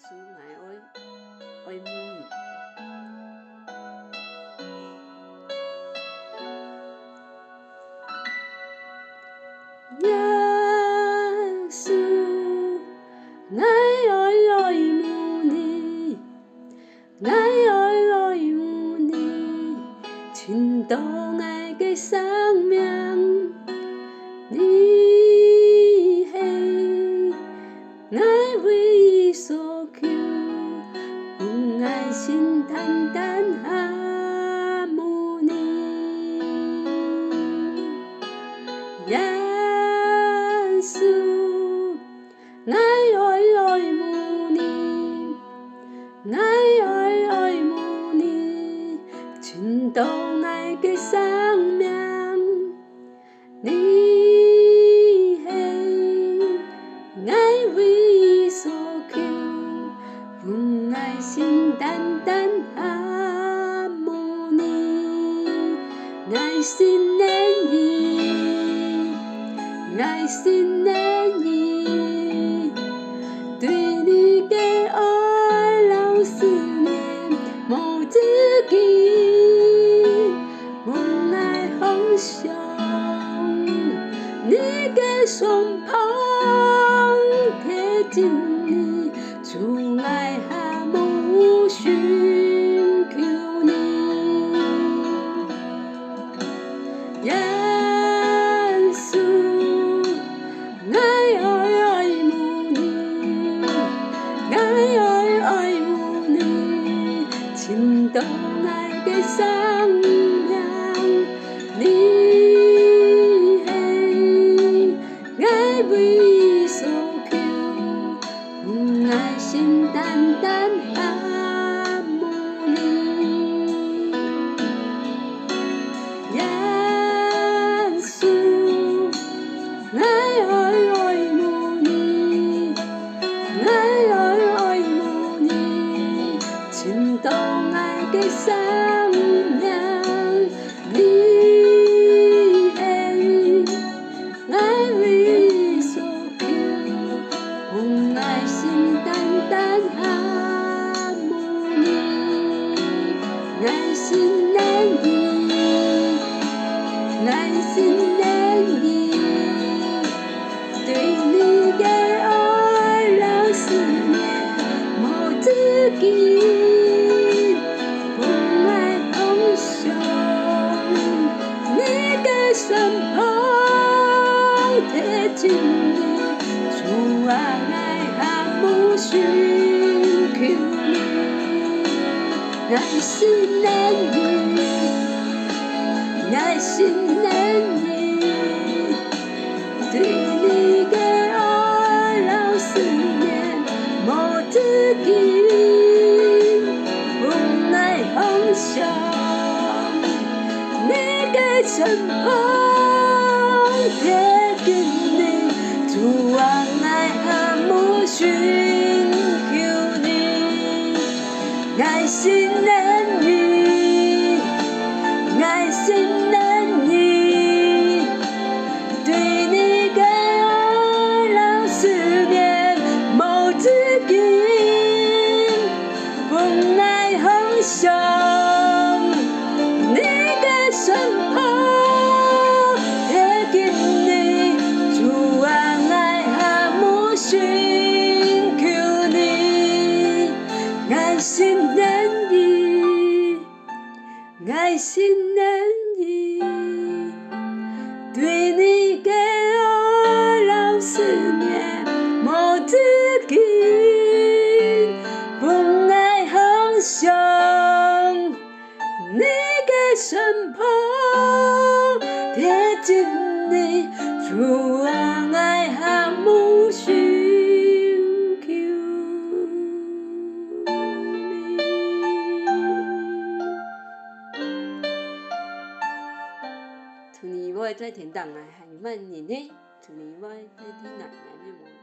师爱问。耶稣，爱慕你，爱慕你，倾倒爱的生命，你是爱为伊所求，阮爱心单单爱慕你，耶稣，爱慕你，爱慕你，倾倒爱的生命，你是爱为伊所求，阮爱心单单爱慕你，爱心连意，爱心连意，对你的爱老思念无止境，阮爱放上你的双捧，贴近你，主爱下无寻求你，耶稣，爱慕你，爱慕你，倾倒爱的生命，你是爱为伊所求，阮爱心单单爱慕你，耶稣，爱慕你，爱慕你，倾倒爱的生命，你是爱为伊所求，阮爱心单单爱慕你，爱心连意，爱心连意，对你的爱老思念无止境，阮爱放上你的身旁，贴近你，主啊爱下无寻求你，爱心连意，爱心连意，对你的爱老思念无止境，阮爱放上你的身旁，贴近你，主啊爱下无寻求你，爱心连意，爱心连意，对你的爱老思念无止境，阮爱放上你的身旁，贴近你，主啊爱下无寻求你，爱心连意，爱心连意，对你的爱老思念无止境，阮爱放上你的身旁，贴近你，主啊爱下无寻求你。祝你我在天堂啊，幸福年呢，祝你我在天堂啊，愿望。